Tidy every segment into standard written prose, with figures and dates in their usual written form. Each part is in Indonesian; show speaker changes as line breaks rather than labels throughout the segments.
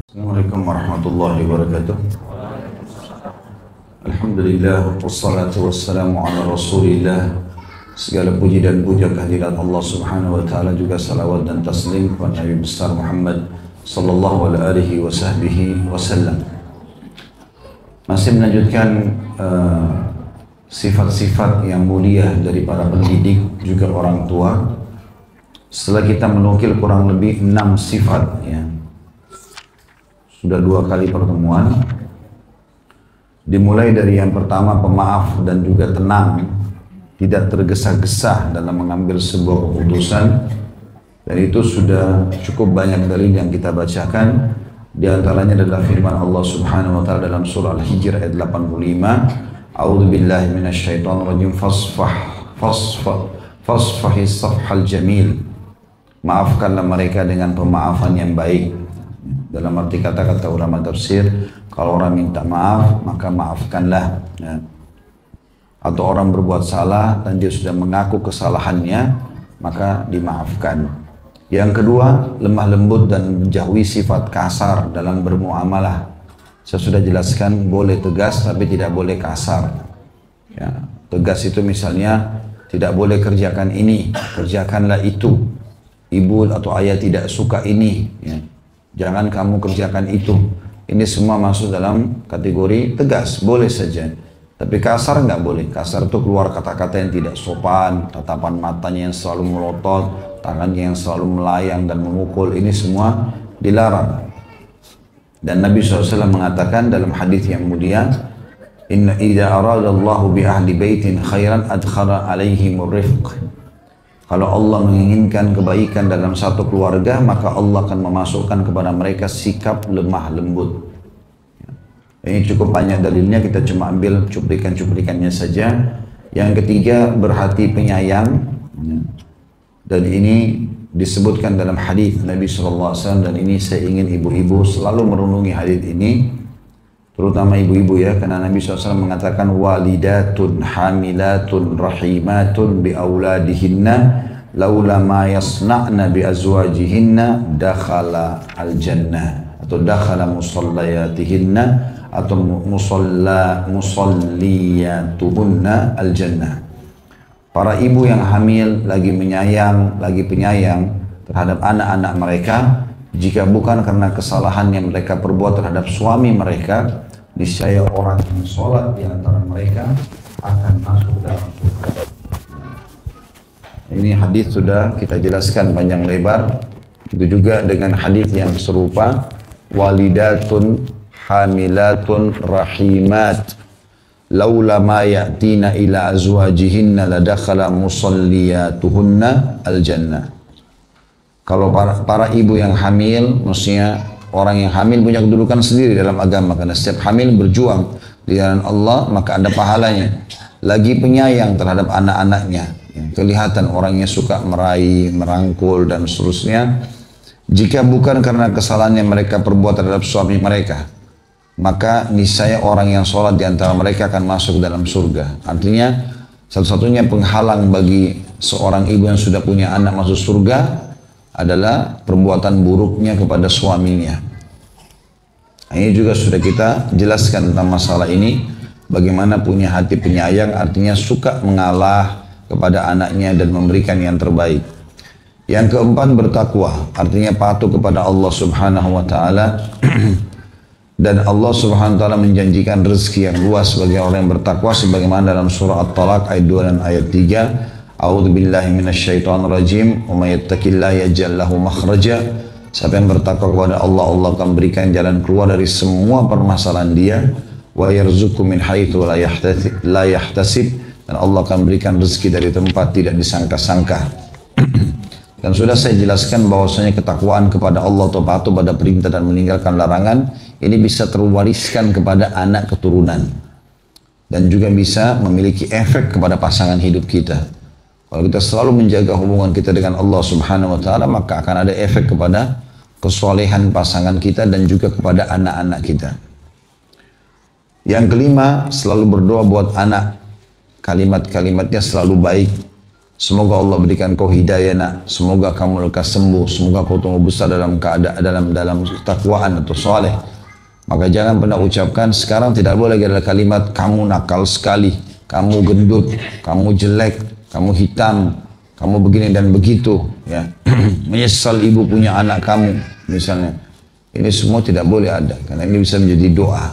Assalamualaikum warahmatullahi wabarakatuh. Alhamdulillah, wassalatu wassalamu ala rasulillah. Segala puji dan puja kehadirat Allah subhanahu wa ta'ala, juga salawat dan taslim kepada Nabi besar Muhammad sallallahu alaihi wasallam. Masih melanjutkan sifat-sifat yang mulia dari para pendidik juga orang tua. Setelah kita menukil kurang lebih 6 sifat ya. Sudah 2 kali pertemuan. Dimulai dari yang pertama, pemaaf dan juga tenang, tidak tergesa-gesa dalam mengambil sebuah keputusan. Dan itu sudah cukup banyak dalil yang kita bacakan. Di antaranya adalah firman Allah Subhanahu wa taala dalam surah Al-Hijr ayat 85, A'udzu billahi minasyaitonir rajim, fasfahis safhal jamil. Maafkanlah mereka dengan pemaafan yang baik. Dalam arti kata ulama tafsir, kalau orang minta maaf, maka maafkanlah ya. Atau orang berbuat salah dan dia sudah mengaku kesalahannya, maka dimaafkan. Yang kedua, lemah lembut dan menjauhi sifat kasar dalam bermuamalah. Saya sudah jelaskan, boleh tegas tapi tidak boleh kasar ya. Tegas itu misalnya, tidak boleh kerjakan ini, kerjakanlah itu. Ibu atau ayah tidak suka ini ya. Jangan kamu kerjakan itu. Ini semua masuk dalam kategori tegas, boleh saja. Tapi kasar nggak boleh. Kasar itu keluar kata-kata yang tidak sopan, tatapan matanya yang selalu melotot, tangannya yang selalu melayang dan memukul. Ini semua dilarang. Dan Nabi SAW mengatakan dalam hadis yang mulia, Inna idza aradallahu bi ahli baitin khairan adkhala alaihimur rifq. Kalau Allah menginginkan kebaikan dalam satu keluarga, maka Allah akan memasukkan kepada mereka sikap lemah lembut. Ini cukup banyak dalilnya, kita cuma ambil cuplikan-cuplikannya saja. Yang ketiga, berhati penyayang. Dan ini disebutkan dalam hadis Nabi SAW, dan ini saya ingin ibu-ibu selalu merenungi hadis ini. Terutama ibu-ibu ya, karena Nabi SAW mengatakan walidatun hamilatun rahimatun bi auladihinna laula ma yasna'na bi azwajihinna dakhala al-jannah atau dakhala musallayatihinna atau musalliyatuhunna al-jannah. Para ibu yang hamil lagi penyayang terhadap anak-anak mereka, jika bukan karena kesalahan yang mereka perbuat terhadap suami mereka, niscaya orang yang sholat di antara mereka akan masuk dalam surga. Ini hadis sudah kita jelaskan panjang lebar. Itu juga dengan hadis yang serupa, walidatun hamilatun rahimat laula ma ya'tina ila azwajihinna ladakhala musalliyatuhunna al-jannah. Kalau para ibu yang hamil, maksudnya orang yang hamil punya kedudukan sendiri dalam agama, karena setiap hamil berjuang di jalan Allah, maka ada pahalanya. Lagi penyayang terhadap anak-anaknya, kelihatan orangnya suka meraih, merangkul dan seterusnya. Jika bukan karena kesalahan yang mereka perbuat terhadap suami mereka, maka niscaya orang yang sholat di antara mereka akan masuk dalam surga. Artinya satu-satunya penghalang bagi seorang ibu yang sudah punya anak masuk surga adalah perbuatan buruknya kepada suaminya. Ini juga sudah kita jelaskan tentang masalah ini. Bagaimana punya hati penyayang, artinya suka mengalah kepada anaknya dan memberikan yang terbaik. Yang keempat, bertakwa, artinya patuh kepada Allah Subhanahu wa taala. Dan Allah Subhanahu wa taala menjanjikan rezeki yang luas bagi orang yang bertakwa, sebagaimana dalam surah At-Talaq ayat 2 dan ayat 3. A'udzu billahi minasyaitonir rajim. Wa may yattaqillaha yaj'al lahu makhraja. Siapa yang bertakwa kepada Allah, Allah akan berikan jalan keluar dari semua permasalahan dia. Wa yarzuqhu min haitsu la yahtasib. Dan Allah akan berikan rezeki dari tempat tidak disangka-sangka. Dan sudah saya jelaskan bahwasanya ketakwaan kepada Allah atau patuh pada perintah dan meninggalkan larangan ini bisa terwariskan kepada anak keturunan dan juga bisa memiliki efek kepada pasangan hidup kita. Kalau kita selalu menjaga hubungan kita dengan Allah Subhanahu wa taala, maka akan ada efek kepada kesolehan pasangan kita dan juga kepada anak-anak kita. Yang kelima, selalu berdoa buat anak. Kalimat-kalimatnya selalu baik. Semoga Allah berikan kau hidayah nak. Semoga kamu lekas sembuh. Semoga kau tumbuh besar dalam keadaan dalam takwaan atau soleh. Maka jangan pernah ucapkan sekarang tidak boleh lagi ada kalimat kamu nakal sekali, kamu gendut, kamu jelek, kamu hitam, kamu begini dan begitu. Ya, menyesal ibu punya anak kamu misalnya. Ini semua tidak boleh ada karena ini bisa menjadi doa.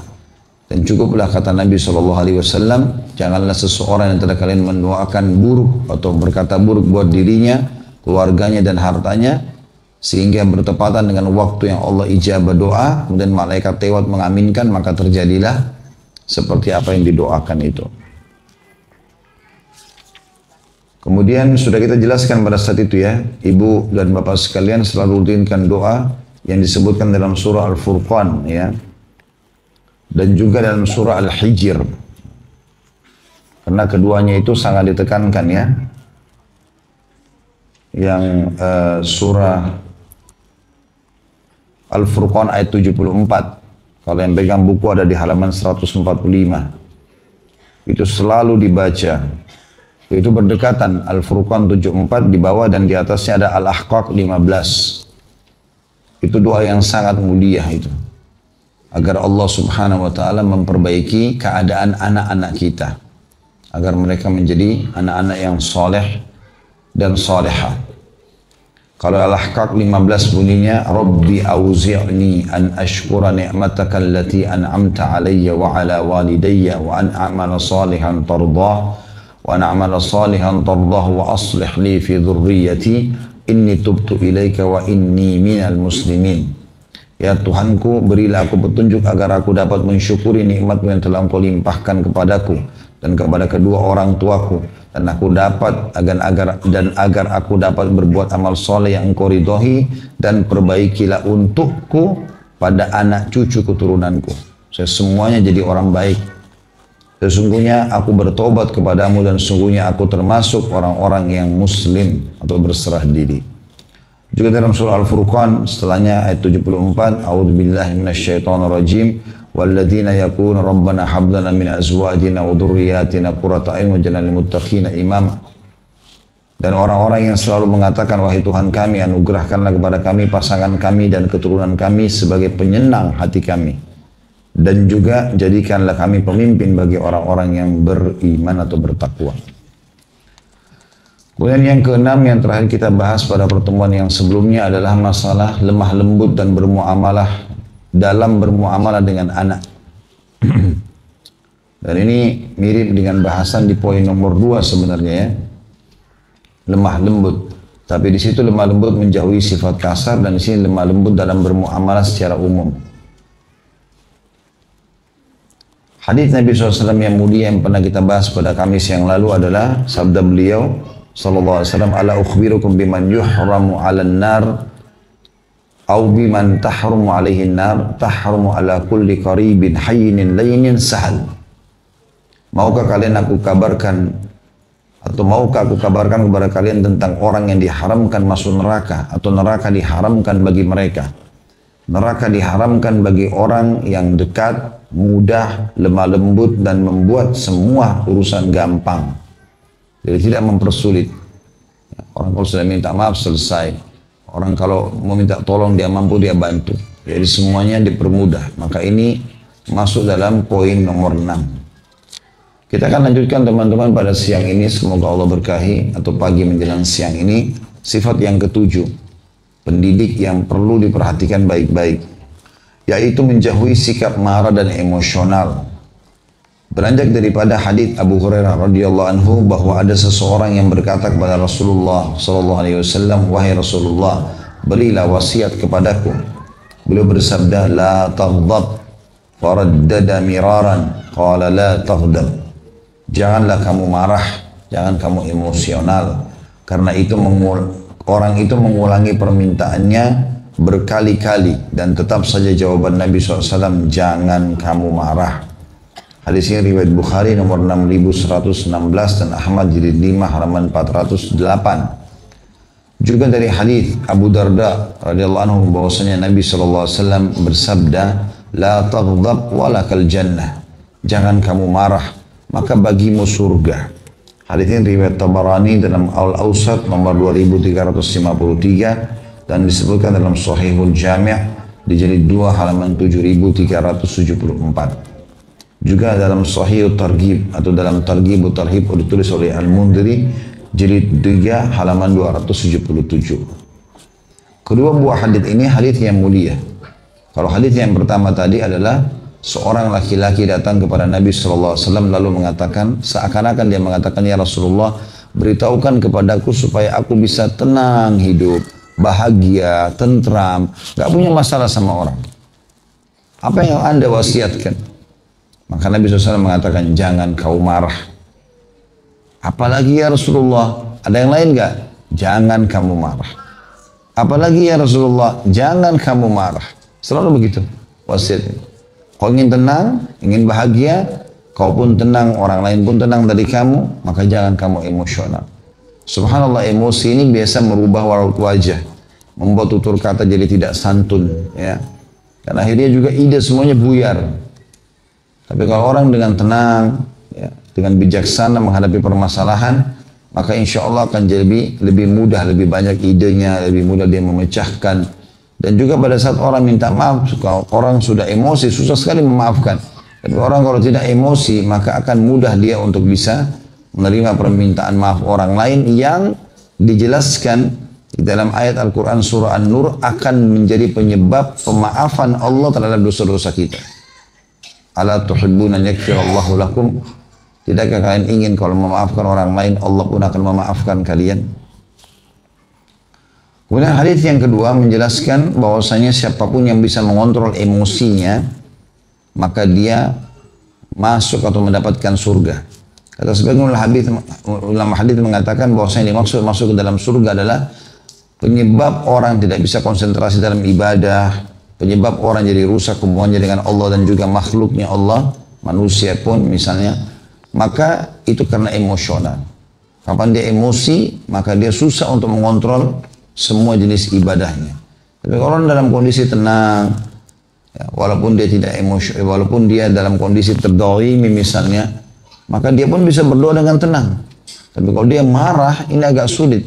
Dan cukuplah kata Nabi SAW, janganlah seseorang yang tidak kalian mendoakan buruk atau berkata buruk buat dirinya, keluarganya dan hartanya, sehingga bertepatan dengan waktu yang Allah ijabah doa, kemudian malaikat lewat mengaminkan, maka terjadilah seperti apa yang didoakan itu. Kemudian sudah kita jelaskan pada saat itu ya, ibu dan bapak sekalian selalu rutinkan doa yang disebutkan dalam surah Al-Furqan ya. Dan juga dalam surah Al-Hijr. Karena keduanya itu sangat ditekankan ya. Yang surah Al-Furqan ayat 74. Kalau yang pegang buku ada di halaman 145. Itu selalu dibaca. Itu berdekatan. Al-Furqan 74 di bawah dan di atasnya ada Al-Ahqaq 15. Itu doa yang sangat mulia itu. Agar Allah subhanahu wa ta'ala memperbaiki keadaan anak-anak kita. Agar mereka menjadi anak-anak yang soleh dan solehah. Kalau Al-Ahqaq 15 bunyinya, Rabbi auzi'ni an ashkura ni'mataka allati an'amta alayya wa ala walidayya wa an a'mala salihan tardah wa an a'mala salihan tardah wa aslih li fi dhurriyyati inni tubtu ilaika wa inni minal muslimin. Ya Tuhanku, berilah aku petunjuk agar aku dapat mensyukuri nikmat-Mu yang telah Engkau limpahkan kepadaku dan kepada kedua orang tuaku, dan aku dapat agar aku dapat berbuat amal soleh yang Engkau ridhoi, dan perbaikilah untukku pada anak cucu keturunanku. Saya semuanya jadi orang baik. Sesungguhnya aku bertobat kepadamu dan sesungguhnya aku termasuk orang-orang yang muslim atau berserah diri. Juga dalam surah Al-Furqan setelahnya ayat 74, A'udzubillahi minasyaitonirrajim, walladzina yaquluna rabbana hab lana min azwajina wa dhurriyyatina qurrata a'yun waj'alna lil muttaqina imama. Dan orang-orang yang selalu mengatakan, wahai Tuhan kami, anugerahkanlah kepada kami pasangan kami dan keturunan kami sebagai penyenang hati kami. Dan juga jadikanlah kami pemimpin bagi orang-orang yang beriman atau bertakwa. Kemudian yang keenam yang terakhir kita bahas pada pertemuan yang sebelumnya adalah masalah lemah lembut dan bermuamalah dalam bermuamalah dengan anak. Dan ini mirip dengan bahasan di poin nomor 2 sebenarnya ya. Lemah lembut. Tapi di situ lemah lembut menjauhi sifat kasar dan di sini lemah lembut dalam bermuamalah secara umum. Hadis Nabi SAW yang mulia yang pernah kita bahas pada Kamis yang lalu adalah sabda beliau sallallahu alaihi wasallam, ala ukhbirukum biman yuhramu 'alan nar au biman tahrumu 'alaihi nar tahrumu 'ala kulli qaribin hayyinin layyin sahal. Maukah kalian aku kabarkan atau maukah aku kabarkan kepada kalian tentang orang yang diharamkan masuk neraka atau neraka diharamkan bagi mereka. Neraka diharamkan bagi orang yang dekat, mudah, lemah lembut dan membuat semua urusan gampang. Jadi tidak mempersulit. Orang kalau sudah minta maaf selesai. Orang kalau mau minta tolong dia mampu dia bantu. Jadi semuanya dipermudah. Maka ini masuk dalam poin nomor 6. Kita akan lanjutkan teman-teman pada siang ini. Semoga Allah berkahi atau pagi menjelang siang ini. Sifat yang ketujuh. Pendidik yang perlu diperhatikan baik-baik. Yaitu menjauhi sikap marah dan emosional. Beranjak daripada hadits Abu Hurairah radhiyallahu anhu bahwa ada seseorang yang berkata kepada Rasulullah sallallahu alaihi wasallam, wahai Rasulullah, berilah wasiat kepadaku. Beliau bersabda, la taghdab, faraddada miraran, qala la taghdab. Janganlah kamu marah, jangan kamu emosional, karena itu orang itu mengulangi permintaannya berkali-kali dan tetap saja jawaban Nabi SAW, jangan kamu marah. Hadis ini riwayat Bukhari nomor 6116 dan Ahmad jilid 5 halaman 408. Juga dari hadis Abu Darda radhiyallahu anhu bahwasanya Nabi SAW bersabda, la taghdab walakal jannah. Jangan kamu marah, maka bagimu surga. Hadis ini riwayat Tabarani dalam Al-Awsat nomor 2353 dan disebutkan dalam Sahihul Jami' di jilid 2 halaman 7374. Juga dalam Sahih Targhib atau dalam Targhib Tarhib ditulis oleh Al-Mundhiri jilid 3 halaman 277. Kedua buah hadis ini hadis yang mulia. Kalau hadis yang pertama tadi adalah seorang laki-laki datang kepada Nabi SAW lalu mengatakan, seakan-akan dia mengatakan, ya Rasulullah, beritahukan kepadaku supaya aku bisa tenang hidup, bahagia, tentram, gak punya masalah sama orang. Apa yang Anda wasiatkan? Maka Nabi SAW mengatakan, jangan kau marah. Apalagi ya Rasulullah, ada yang lain gak? Jangan kamu marah. Apalagi ya Rasulullah, jangan kamu marah. Selalu begitu wasiatnya. Kau ingin tenang, ingin bahagia, kau pun tenang, orang lain pun tenang dari kamu, maka jangan kamu emosional. Subhanallah, emosi ini biasa merubah raut wajah, membuat tutur kata jadi tidak santun, ya. Dan akhirnya juga ide semuanya buyar. Tapi kalau orang dengan tenang, ya, dengan bijaksana menghadapi permasalahan, maka insya Allah akan jadi lebih mudah, lebih banyak idenya, lebih mudah dia memecahkan. Dan juga pada saat orang minta maaf, kalau orang sudah emosi, susah sekali memaafkan. Tapi orang kalau tidak emosi, maka akan mudah dia untuk bisa menerima permintaan maaf orang lain yang dijelaskan di dalam ayat Al-Quran surah An-Nur akan menjadi penyebab pemaafan Allah terhadap dosa-dosa kita. Ala tuhibbuna yaghfirallahu lakum. Tidakkah kalian ingin kalau memaafkan orang lain, Allah pun akan memaafkan kalian? Kemudian hadis yang kedua menjelaskan bahwasanya siapapun yang bisa mengontrol emosinya, maka dia masuk atau mendapatkan surga. Kata sebagian ulama hadis mengatakan bahwasanya dimaksud masuk ke dalam surga adalah penyebab orang tidak bisa konsentrasi dalam ibadah, penyebab orang jadi rusak hubungannya dengan Allah dan juga makhluknya Allah, manusia pun misalnya, maka itu karena emosional. Kapan dia emosi, maka dia susah untuk mengontrol semua jenis ibadahnya. Tapi kalau orang dalam kondisi tenang, ya, walaupun dia tidak emosi, walaupun dia dalam kondisi terdolimi misalnya, maka dia pun bisa berdoa dengan tenang. Tapi kalau dia marah, ini agak sulit.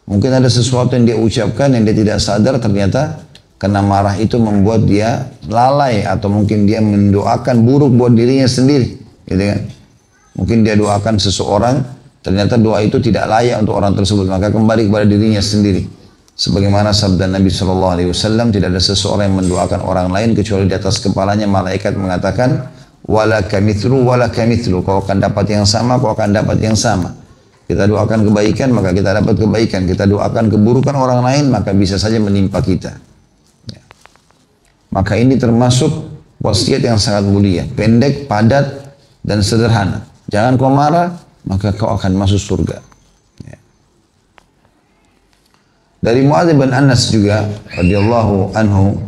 Mungkin ada sesuatu yang dia ucapkan yang dia tidak sadar, ternyata karena marah itu membuat dia lalai, atau mungkin dia mendoakan buruk buat dirinya sendiri, gitu kan? Mungkin dia doakan seseorang, ternyata doa itu tidak layak untuk orang tersebut, maka kembali kepada dirinya sendiri. Sebagaimana sabda Nabi SAW, tidak ada seseorang yang mendoakan orang lain kecuali di atas kepalanya malaikat mengatakan, wala kamithlu, wala kamithlu. Kau akan dapat yang sama, kau akan dapat yang sama. Kita doakan kebaikan, maka kita dapat kebaikan. Kita doakan keburukan orang lain, maka bisa saja menimpa kita. Ya. Maka ini termasuk wasiat yang sangat mulia, pendek, padat, dan sederhana. Jangan kau marah, maka kau akan masuk surga. Dari Muadz bin Anas juga radhiyallahu anhu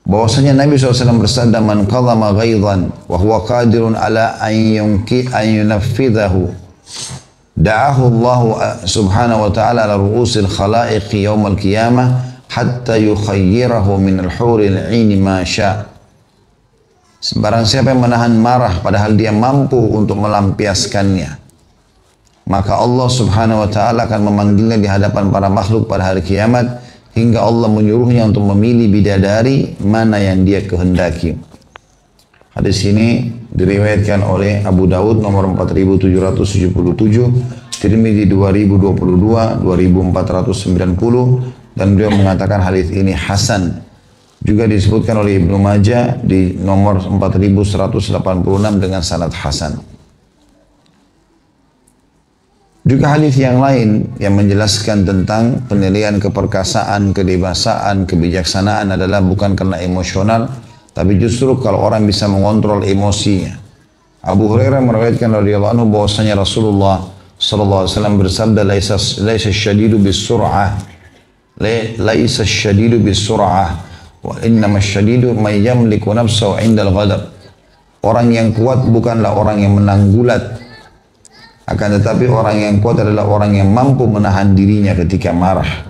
bahwasanya Nabi SAW bersabda, man qadama ghaidhan wa huwa qadirun ala an yunaffidahu da'ahu Allah subhanahu wa ta'ala ala ru'usil khalaiq yawm al-qiyamah hatta yukhayyirahu min al-huril 'aini ma sya'. Barang siapa yang menahan marah padahal dia mampu untuk melampiaskannya, maka Allah subhanahu wa ta'ala akan memanggilnya di hadapan para makhluk pada hari kiamat hingga Allah menyuruhnya untuk memilih bidadari mana yang dia kehendaki. Hadis ini diriwayatkan oleh Abu Dawud nomor 4777, Tirmidzi 2022, 2490, dan beliau mengatakan hadis ini hasan. Juga disebutkan oleh Ibnu Majah di nomor 4186 dengan sanad hasan. Juga hadis yang lain yang menjelaskan tentang penilaian keperkasaan, kedewasaan, kebijaksanaan adalah bukan karena emosional, tapi justru kalau orang bisa mengontrol emosinya. Abu Hurairah meriwayatkan radhiyallahu anhu bahwasanya Rasulullah sallallahu alaihi wasallam bersabda, laisa syadidu bis-sur'ah, laisa syadidu bis-sur'ah, wa innama syadidu may yamliku nafsahu 'inda al-ghadab. Orang yang kuat bukanlah orang yang menang gulat, akan tetapi orang yang kuat adalah orang yang mampu menahan dirinya ketika marah.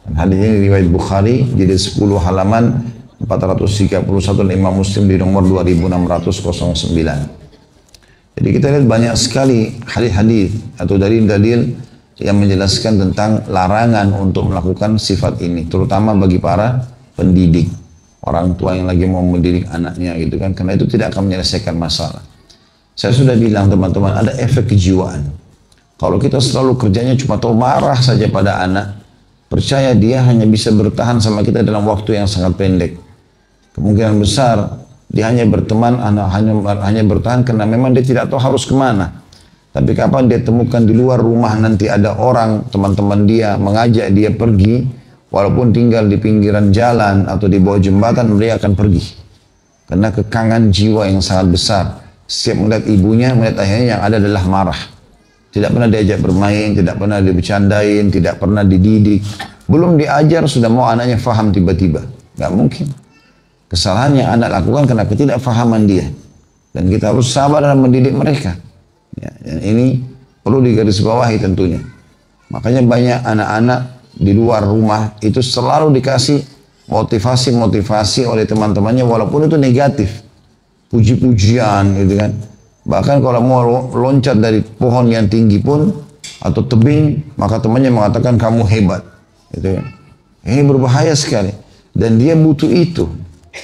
Dan hadis ini riwayat Bukhari jadi 10 halaman 431, Imam Muslim di nomor 2609. Jadi kita lihat banyak sekali hadis-hadis atau dalil-dalil yang menjelaskan tentang larangan untuk melakukan sifat ini, terutama bagi para pendidik, orang tua yang lagi mau mendidik anaknya gitu kan, karena itu tidak akan menyelesaikan masalah. Saya sudah bilang teman-teman, ada efek kejiwaan. Kalau kita selalu kerjanya cuma tahu marah saja pada anak, percaya dia hanya bisa bertahan sama kita dalam waktu yang sangat pendek. Kemungkinan besar dia hanya berteman, hanya bertahan karena memang dia tidak tahu harus kemana. Tapi kapan dia temukan di luar rumah nanti ada orang, teman-teman dia mengajak dia pergi, walaupun tinggal di pinggiran jalan atau di bawah jembatan, dia akan pergi. Karena kekangan jiwa yang sangat besar. Setiap melihat ibunya, melihat ayahnya, yang ada adalah marah. Tidak pernah diajak bermain, tidak pernah dibercandain, tidak pernah dididik. Belum diajar, sudah mau anaknya faham tiba-tiba. Gak mungkin. Kesalahan yang anak lakukan karena ketidakfahaman dia. Dan kita harus sabar dalam mendidik mereka. Ya, dan ini perlu digarisbawahi tentunya. Makanya banyak anak-anak di luar rumah itu selalu dikasih motivasi oleh teman-temannya walaupun itu negatif. Puji-pujian gitu kan. Bahkan kalau mau loncat dari pohon yang tinggi pun atau tebing, maka temannya mengatakan kamu hebat. Gitu kan. Ini berbahaya sekali. Dan dia butuh itu.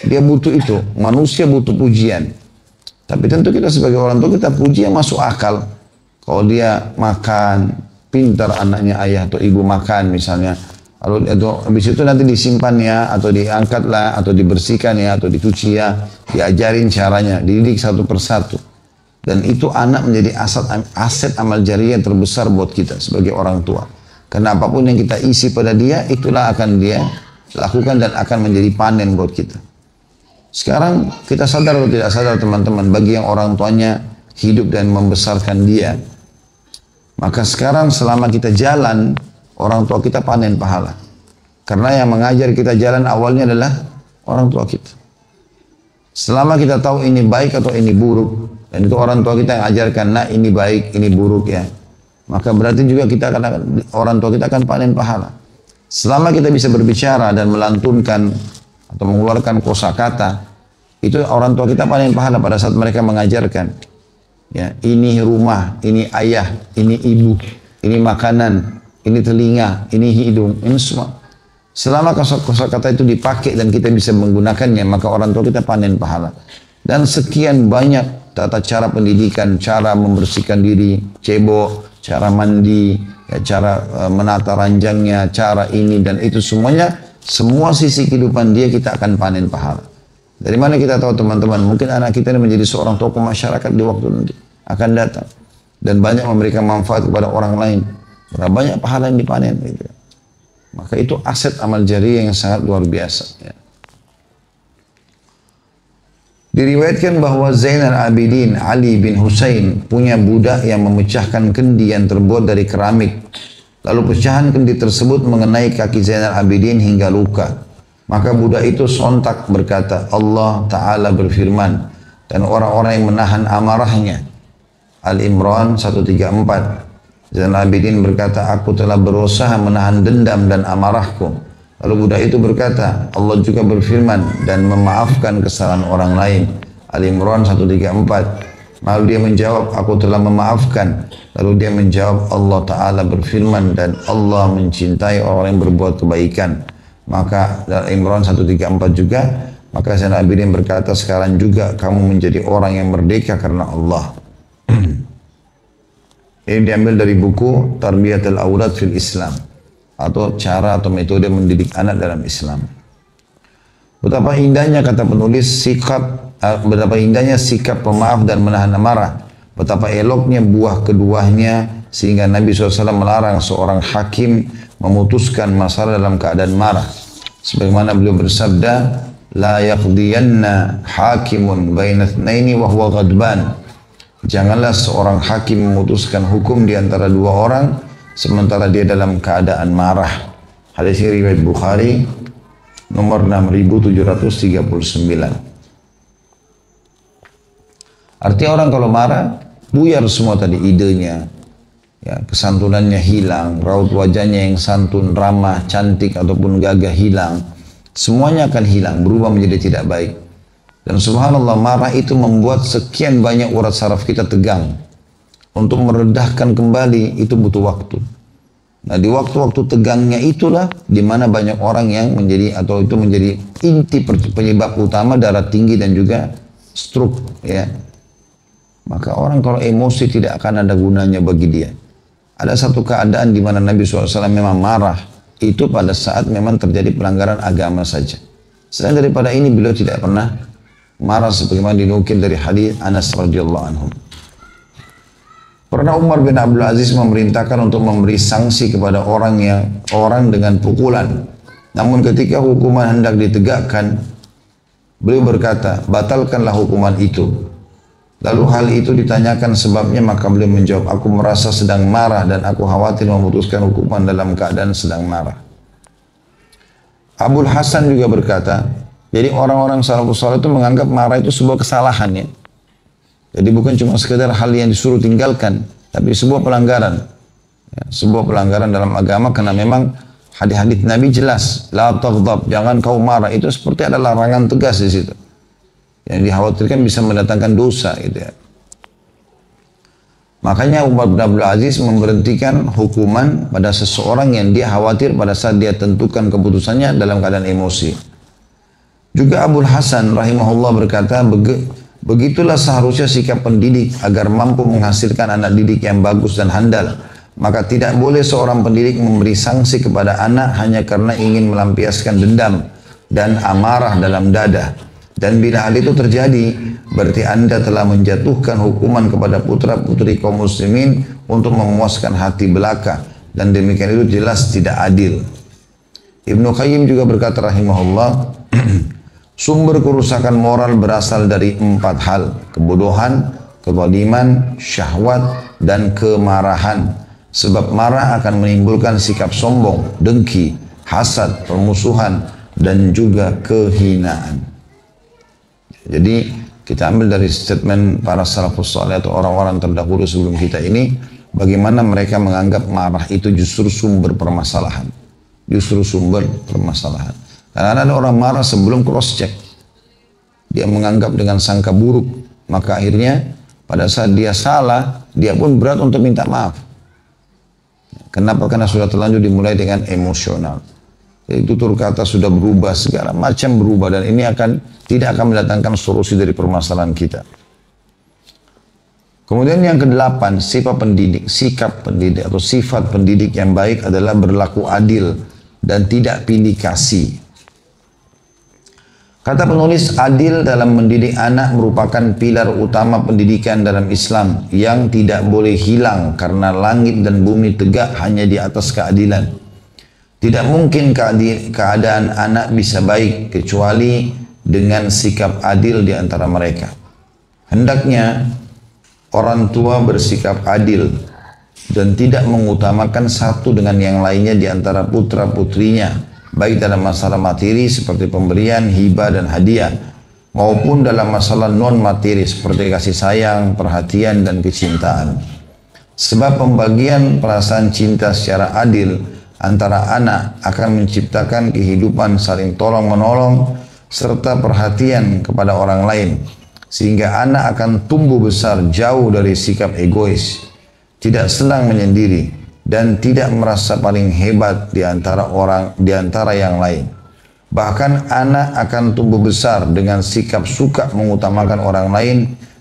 Dia butuh itu. Manusia butuh pujian. Tapi tentu kita sebagai orang tua kita puji yang masuk akal. Kalau dia makan, pintar anaknya ayah atau ibu makan misalnya. Lalu habis itu nanti disimpan ya, atau diangkat lah, atau dibersihkan ya, atau dicuci ya. Diajarin caranya, dididik satu persatu. Dan itu anak menjadi aset amal jariah yang terbesar buat kita sebagai orang tua. Karena apapun yang kita isi pada dia, itulah akan dia lakukan dan akan menjadi panen buat kita. Sekarang kita sadar atau tidak sadar teman-teman, bagi yang orang tuanya hidup dan membesarkan dia, maka sekarang selama kita jalan, orang tua kita panen pahala. Karena yang mengajar kita jalan awalnya adalah orang tua kita. Selama kita tahu ini baik atau ini buruk, dan itu orang tua kita yang ajarkan, nah ini baik, ini buruk ya, maka berarti juga kita orang tua kita akan panen pahala. Selama kita bisa berbicara dan melantunkan atau mengeluarkan kosakata, itu orang tua kita paling pahala pada saat mereka mengajarkan. Ya, ini rumah, ini ayah, ini ibu, ini makanan, ini telinga, ini hidung, ini semua. Selama kosakata itu dipakai dan kita bisa menggunakannya, maka orang tua kita panen pahala. Dan sekian banyak tata cara pendidikan, cara membersihkan diri, cebok, cara mandi, ya, cara menata ranjangnya, cara ini dan itu semuanya. Semua sisi kehidupan dia kita akan panen pahala. Dari mana kita tahu teman-teman? Mungkin anak kita ini menjadi seorang tokoh masyarakat di waktu nanti akan datang. Dan banyak memberikan manfaat kepada orang lain. Berapa banyak pahala yang dipanen. Gitu. Maka itu aset amal jariah yang sangat luar biasa. Ya. Diriwayatkan bahwa Zainal Abidin Ali bin Husain punya budak yang memecahkan kendi yang terbuat dari keramik. Lalu pecahan kendi tersebut mengenai kaki Zainal Abidin hingga luka. Maka budak itu sontak berkata, Allah Ta'ala berfirman, dan orang-orang yang menahan amarahnya. Al-Imran 134. Zainal Abidin berkata, aku telah berusaha menahan dendam dan amarahku. Lalu budak itu berkata, Allah juga berfirman dan memaafkan kesalahan orang lain. Al-Imran 134. Lalu dia menjawab, aku telah memaafkan. Lalu dia menjawab, Allah Ta'ala berfirman dan Allah mencintai orang yang berbuat kebaikan. Maka dalam Imran 134 juga, maka Zainal Abidin berkata, sekarang juga kamu menjadi orang yang merdeka karena Allah. Ini diambil dari buku Tarbiyatul Aulad fil Islam, atau cara atau metode mendidik anak dalam Islam. Betapa indahnya kata penulis betapa indahnya sikap pemaaf dan menahan amarah. Betapa eloknya buah keduanya sehingga Nabi SAW melarang seorang hakim memutuskan masalah dalam keadaan marah. Sebagaimana beliau bersabda, la yaqdiyanna hakimun baina itsnaini wa huwa ghadban. Janganlah seorang hakim memutuskan hukum di antara dua orang sementara dia dalam keadaan marah. Hadis ini riwayat Bukhari nomor 6739. Artinya orang kalau marah, buyar semua tadi idenya, ya, kesantunannya hilang, raut wajahnya yang santun, ramah, cantik ataupun gagah hilang, semuanya akan hilang, berubah menjadi tidak baik. Dan subhanallah, marah itu membuat sekian banyak urat saraf kita tegang. Untuk meredahkan kembali itu butuh waktu. Nah, di waktu-waktu tegangnya itulah di mana banyak orang yang menjadi atau itu menjadi inti penyebab utama darah tinggi dan juga stroke, ya. Maka orang kalau emosi tidak akan ada gunanya bagi dia. Ada satu keadaan di mana Nabi SAW memang marah, itu pada saat memang terjadi pelanggaran agama saja. Selain daripada ini beliau tidak pernah marah sebagaimana dinukil dari hadis Anas radhiyallahu anhu. Pernah Umar bin Abdul Aziz memerintahkan untuk memberi sanksi kepada orang dengan pukulan. Namun ketika hukuman hendak ditegakkan, beliau berkata, batalkanlah hukuman itu. Lalu hal itu ditanyakan sebabnya, maka beliau menjawab, aku merasa sedang marah dan aku khawatir memutuskan hukuman dalam keadaan sedang marah. Abul Hasan juga berkata, jadi orang-orang salafus saleh itu menganggap marah itu sebuah kesalahan, ya. Jadi bukan cuma sekedar hal yang disuruh tinggalkan, tapi sebuah pelanggaran. Ya, sebuah pelanggaran dalam agama karena memang hadis-hadis Nabi jelas, la taghdab, jangan kau marah. Itu seperti ada larangan tegas di situ. Yang dikhawatirkan bisa mendatangkan dosa, gitu ya. Makanya Umar bin Abdul Aziz memberhentikan hukuman pada seseorang yang dia khawatir pada saat dia tentukan keputusannya dalam keadaan emosi. Juga Abul Hasan rahimahullah berkata, begitulah seharusnya sikap pendidik agar mampu menghasilkan anak didik yang bagus dan handal. Maka tidak boleh seorang pendidik memberi sanksi kepada anak hanya karena ingin melampiaskan dendam dan amarah dalam dada. Dan bila hal itu terjadi, berarti Anda telah menjatuhkan hukuman kepada putra-putri kaum muslimin untuk memuaskan hati belaka. Dan demikian itu jelas tidak adil. Ibnu Qayyim juga berkata rahimahullah, sumber kerusakan moral berasal dari 4 hal: kebodohan, kezaliman, syahwat, dan kemarahan. Sebab marah akan menimbulkan sikap sombong, dengki, hasad, permusuhan, dan juga kehinaan. Jadi kita ambil dari statement para salafus saleh atau orang-orang terdahulu sebelum kita ini, bagaimana mereka menganggap marah itu justru sumber permasalahan. Justru sumber permasalahan. Karena ada orang marah sebelum cross check. Dia menganggap dengan sangka buruk. Maka akhirnya pada saat dia salah, dia pun berat untuk minta maaf. Kenapa? Karena sudah terlanjur dimulai dengan emosional. Itu tutur kata sudah berubah, segala macam berubah. Dan ini tidak akan mendatangkan solusi dari permasalahan kita. Kemudian yang ke-8, sikap pendidik atau sifat pendidik yang baik adalah berlaku adil dan tidak pilih kasih. Kata penulis, adil dalam mendidik anak merupakan pilar utama pendidikan dalam Islam yang tidak boleh hilang karena langit dan bumi tegak hanya di atas keadilan. Tidak mungkin keadaan anak bisa baik kecuali dengan sikap adil di antara mereka. Hendaknya orang tua bersikap adil dan tidak mengutamakan satu dengan yang lainnya di antara putra-putrinya, baik dalam masalah materi seperti pemberian, hibah, dan hadiah, maupun dalam masalah non-materi seperti kasih sayang, perhatian, dan kecintaan. Sebab pembagian perasaan cinta secara adil antara anak akan menciptakan kehidupan saling tolong-menolong serta perhatian kepada orang lain, sehingga anak akan tumbuh besar jauh dari sikap egois, tidak senang menyendiri, dan tidak merasa paling hebat di antara yang lain. Bahkan anak akan tumbuh besar dengan sikap suka mengutamakan orang lain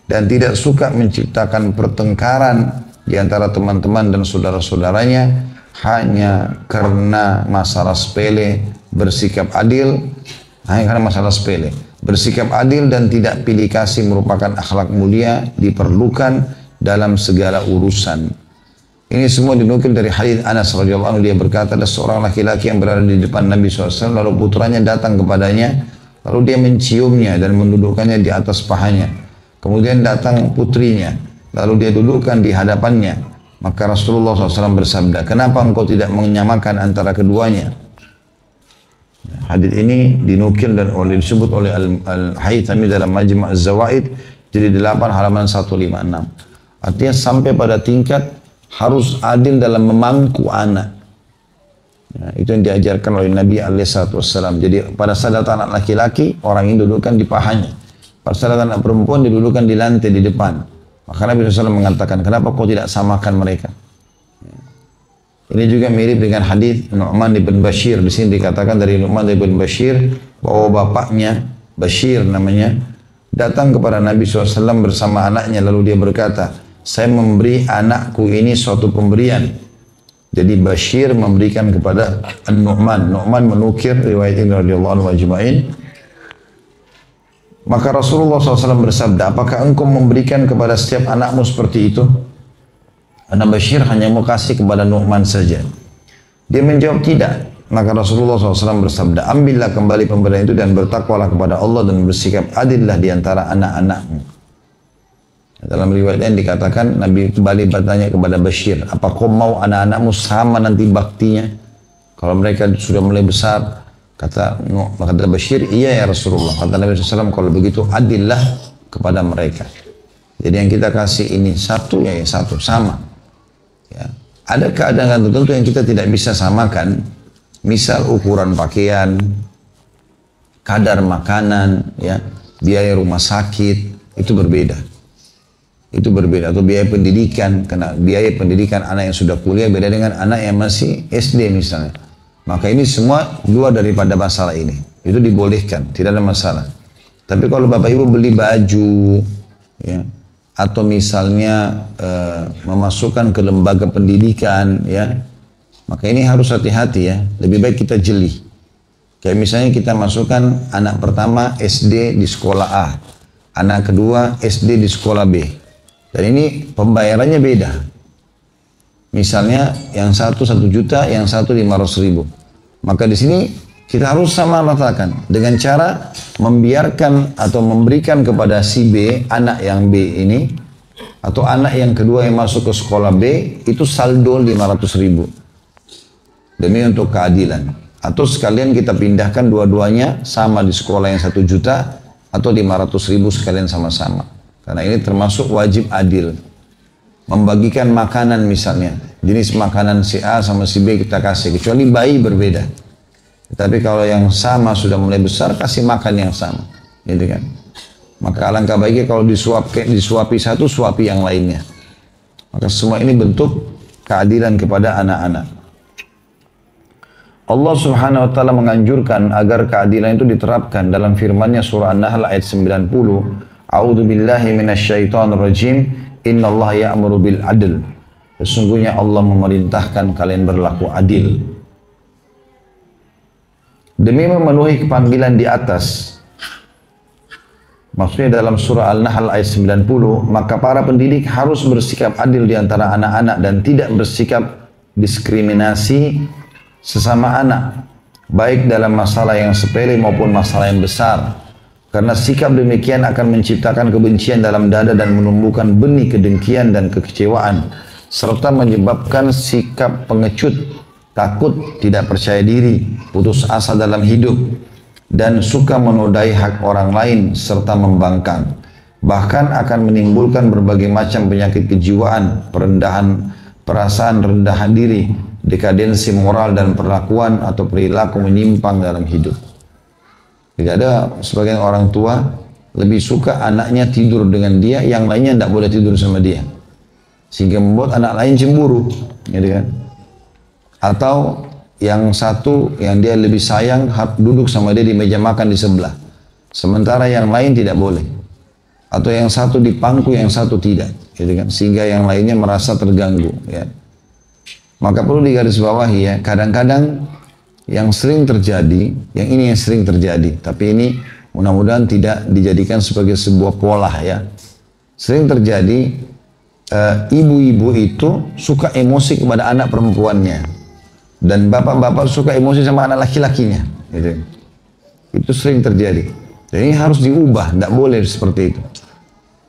dan tidak suka menciptakan pertengkaran di antara teman-teman dan saudara-saudaranya hanya karena masalah sepele. Bersikap adil hanya karena masalah sepele. Bersikap adil dan tidak pilih kasih merupakan akhlak mulia diperlukan dalam segala urusan. Ini semua dinukil dari hadis Anas radhiyallahu anhu. Dia berkata, ada seorang laki-laki yang berada di depan Nabi SAW, lalu putranya datang kepadanya, lalu dia menciumnya dan mendudukkannya di atas pahanya. Kemudian datang putrinya, lalu dia dudukkan di hadapannya. Maka Rasulullah SAW bersabda, kenapa engkau tidak menyamakan antara keduanya? Hadis ini dinukil dan disebut oleh Al-Haythami dalam Majma' Az-Zawaid, jadi 8 halaman 156. Artinya sampai pada tingkat harus adil dalam memangku anak. Ya, itu yang diajarkan oleh Nabi SAW. Jadi pada saat datang anak laki-laki, orang ini dudukkan di pahanya. Sedangkan anak perempuan didudukan di lantai di depan. Maka Nabi SAW mengatakan, kenapa kau tidak samakan mereka? Ini juga mirip dengan hadis Nu'man bin Bashir. Di sini dikatakan dari Nu'man bin Bashir bahwa bapaknya Bashir namanya datang kepada Nabi SAW bersama anaknya, lalu dia berkata, saya memberi anakku ini suatu pemberian. Jadi Bashir memberikan kepada Nu'man. Nu'man menukir riwayat ini radhiyallahu anhu ajma'in. Maka Rasulullah SAW bersabda, apakah engkau memberikan kepada setiap anakmu seperti itu? Karena Bashir hanya mau kasih kepada Nu'man saja. Dia menjawab tidak. Maka Rasulullah SAW bersabda, ambillah kembali pemberian itu dan bertakwalah kepada Allah dan bersikap adillah di antara anak-anakmu. Dalam riwayat lain dikatakan, Nabi kembali bertanya kepada Bashir, apa kau mau anak-anakmu sama nanti baktinya? Kalau mereka sudah mulai besar, kata Bashir, iya ya Rasulullah. Kata Nabi SAW, kalau begitu adillah kepada mereka. Jadi yang kita kasih ini satu, ya satu, sama. Ya. Ada keadaan tertentu yang kita tidak bisa samakan. Misal ukuran pakaian, kadar makanan, ya, biaya rumah sakit, itu berbeda. Itu berbeda. Atau biaya pendidikan, karena biaya pendidikan anak yang sudah kuliah beda dengan anak yang masih SD misalnya. Maka ini semua luar daripada masalah ini. Itu dibolehkan, tidak ada masalah. Tapi kalau Bapak Ibu beli baju, ya, atau misalnya memasukkan ke lembaga pendidikan, ya, maka ini harus hati-hati ya. Lebih baik kita jeli. Kayak misalnya kita masukkan anak pertama SD di sekolah A, anak kedua SD di sekolah B. Dan ini pembayarannya beda. Misalnya yang satu 1 juta, yang satu 500.000. Maka di sini kita harus sama ratakan dengan cara membiarkan atau memberikan kepada si B, anak yang B ini, atau anak yang kedua yang masuk ke sekolah B, itu saldo 500.000. Demi untuk keadilan. Atau sekalian kita pindahkan dua-duanya sama di sekolah yang 1 juta atau 500.000 sekalian sama-sama. Karena ini termasuk wajib adil. Membagikan makanan misalnya. Jenis makanan si A sama si B kita kasih. Kecuali bayi berbeda. Tapi kalau yang sama sudah mulai besar, kasih makan yang sama. Gitu kan. Maka alangkah baiknya kalau disuapi satu, suapi yang lainnya. Maka semua ini bentuk keadilan kepada anak-anak. Allah Subhanahu wa taala menganjurkan agar keadilan itu diterapkan dalam firman-Nya surah An-Nahl ayat 90. A'udzu billahi minasyaitonir rajim. Innallaha ya'muru bil 'adl. Sesungguhnya Allah memerintahkan kalian berlaku adil. Demi memenuhi panggilan di atas. Maksudnya dalam surah Al-Nahl ayat 90, maka para pendidik harus bersikap adil di antara anak-anak dan tidak bersikap diskriminasi sesama anak, baik dalam masalah yang sepele maupun masalah yang besar. Karena sikap demikian akan menciptakan kebencian dalam dada dan menumbuhkan benih kedengkian dan kekecewaan, serta menyebabkan sikap pengecut, takut, tidak percaya diri, putus asa dalam hidup, dan suka menodai hak orang lain serta membangkang. Bahkan akan menimbulkan berbagai macam penyakit kejiwaan, perendahan perasaan rendah diri, dekadensi moral dan perlakuan atau perilaku menyimpang dalam hidup. Jadi ada sebagian orang tua lebih suka anaknya tidur dengan dia, yang lainnya tidak boleh tidur sama dia, sehingga membuat anak lain cemburu, gitu kan? Atau yang satu yang dia lebih sayang duduk sama dia di meja makan di sebelah, sementara yang lain tidak boleh. Atau yang satu di pangku, yang satu tidak, gitu kan? Sehingga yang lainnya merasa terganggu, ya. Maka perlu digarisbawahi ya, kadang-kadang yang sering terjadi, yang ini yang sering terjadi, tapi ini mudah-mudahan tidak dijadikan sebagai sebuah pola ya. Sering terjadi ibu-ibu itu suka emosi kepada anak perempuannya, dan bapak-bapak suka emosi sama anak laki-lakinya, gitu. Itu sering terjadi. Dan ini harus diubah, tidak boleh seperti itu.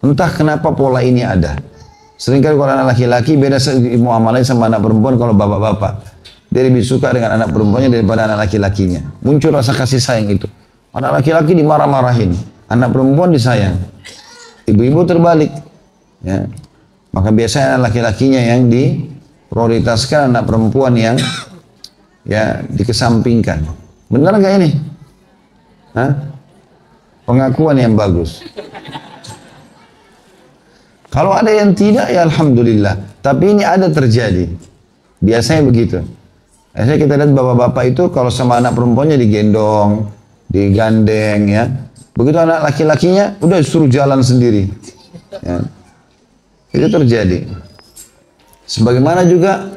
Entah kenapa pola ini ada. Seringkali kalau anak laki-laki beda muamalahnya sama anak perempuan. Kalau bapak-bapak, dia lebih suka dengan anak perempuannya daripada anak laki-lakinya. Muncul rasa kasih sayang itu. Anak laki-laki dimarah-marahin, anak perempuan disayang. Ibu-ibu terbalik. Ya. Maka biasanya anak laki-lakinya yang diprioritaskan, anak perempuan yang ya dikesampingkan. Benar nggak ini? Hah? Pengakuan yang bagus. Kalau ada yang tidak, ya alhamdulillah. Tapi ini ada terjadi. Biasanya begitu. Biasanya kita lihat bapak-bapak itu kalau sama anak perempuannya digendong, digandeng ya. Begitu anak laki-lakinya udah suruh jalan sendiri. Ya. Itu terjadi. Sebagaimana juga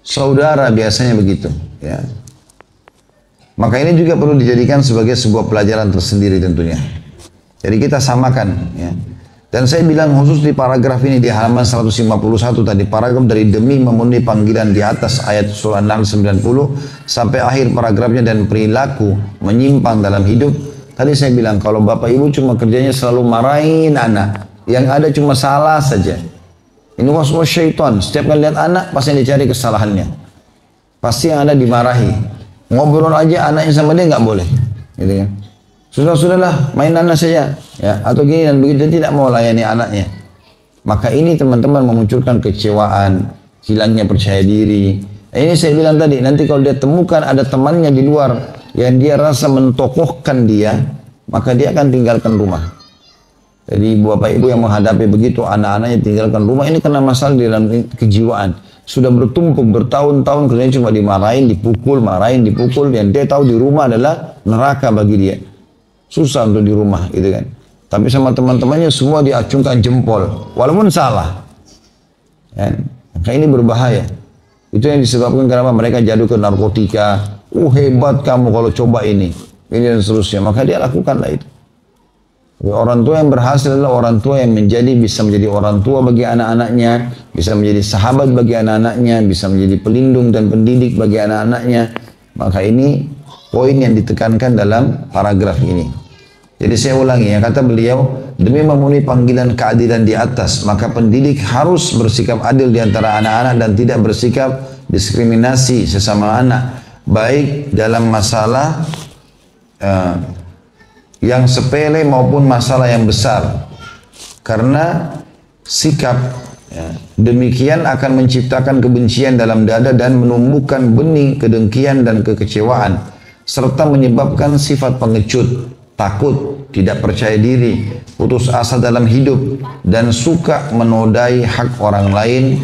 saudara biasanya begitu. Ya. Maka ini juga perlu dijadikan sebagai sebuah pelajaran tersendiri tentunya. Jadi kita samakan. Ya. Dan saya bilang khusus di paragraf ini di halaman 151 tadi, paragraf dari demi memenuhi panggilan di atas ayat surah An-Nahl 90 sampai akhir paragrafnya dan perilaku menyimpang dalam hidup. Tadi saya bilang kalau bapak ibu cuma kerjanya selalu marahin anak, yang ada cuma salah saja. Ini waswas syaitan, setiap kali lihat anak pasti dicari kesalahannya. Pasti yang ada dimarahi. Ngobrol aja anaknya sama dia nggak boleh, gitu kan? Sudahlah, main anak saja, ya, atau gini dan begitu, tidak mau layani anaknya. Maka ini teman-teman memunculkan kecewaan, hilangnya percaya diri. Ini saya bilang tadi, nanti kalau dia temukan ada temannya di luar yang dia rasa mentokohkan dia, maka dia akan tinggalkan rumah. Jadi bapak ibu yang menghadapi begitu anak-anaknya tinggalkan rumah, ini kena masalah di dalam kejiwaan. Sudah bertumpuk bertahun-tahun kerjanya cuma dimarahin, dipukul, yang dia tahu di rumah adalah neraka bagi dia. Susah untuk di rumah gitu kan. Tapi sama teman-temannya semua diacungkan jempol walaupun salah. Ya. Maka ini berbahaya. Itu yang disebabkan kenapa mereka jatuh ke narkotika. Hebat kamu kalau coba ini dan seterusnya. Maka dia lakukanlah itu. Orang tua yang berhasil adalah orang tua yang bisa menjadi orang tua bagi anak-anaknya, bisa menjadi sahabat bagi anak-anaknya, bisa menjadi pelindung dan pendidik bagi anak-anaknya. Maka ini poin yang ditekankan dalam paragraf ini. Jadi saya ulangi ya, kata beliau, demi memenuhi panggilan keadilan di atas, maka pendidik harus bersikap adil di antara anak-anak dan tidak bersikap diskriminasi sesama anak, baik dalam masalah yang sepele maupun masalah yang besar. Karena sikap demikian akan menciptakan kebencian dalam dada dan menumbuhkan benih kedengkian dan kekecewaan, serta menyebabkan sifat pengecut, takut, tidak percaya diri, putus asa dalam hidup, dan suka menodai hak orang lain,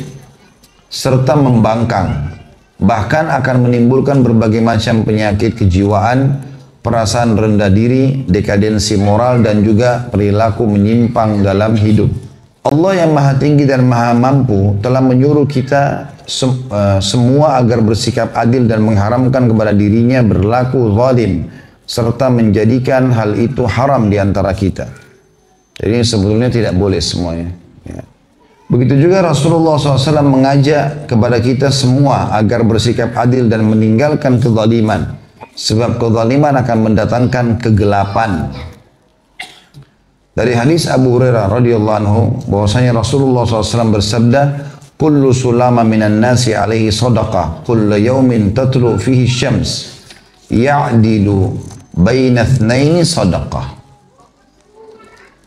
serta membangkang. Bahkan akan menimbulkan berbagai macam penyakit kejiwaan, perasaan rendah diri, dekadensi moral, dan juga perilaku menyimpang dalam hidup. Allah yang maha tinggi dan maha mampu telah menyuruh kita semua agar bersikap adil dan mengharamkan kepada dirinya berlaku zalim, serta menjadikan hal itu haram di antara kita. Jadi sebetulnya tidak boleh semuanya. Ya. Begitu juga Rasulullah SAW mengajak kepada kita semua agar bersikap adil dan meninggalkan kezaliman. Sebab kezaliman akan mendatangkan kegelapan. Dari hadis Abu Hurairah radhiyallahu anhu bahwasanya Rasulullah SAW bersabda, "Kullu sulama minan nasi alaihi sadaqah, kullu yawmin tatlu fihi syams, ya'dilu baina ithnaini sadaqah."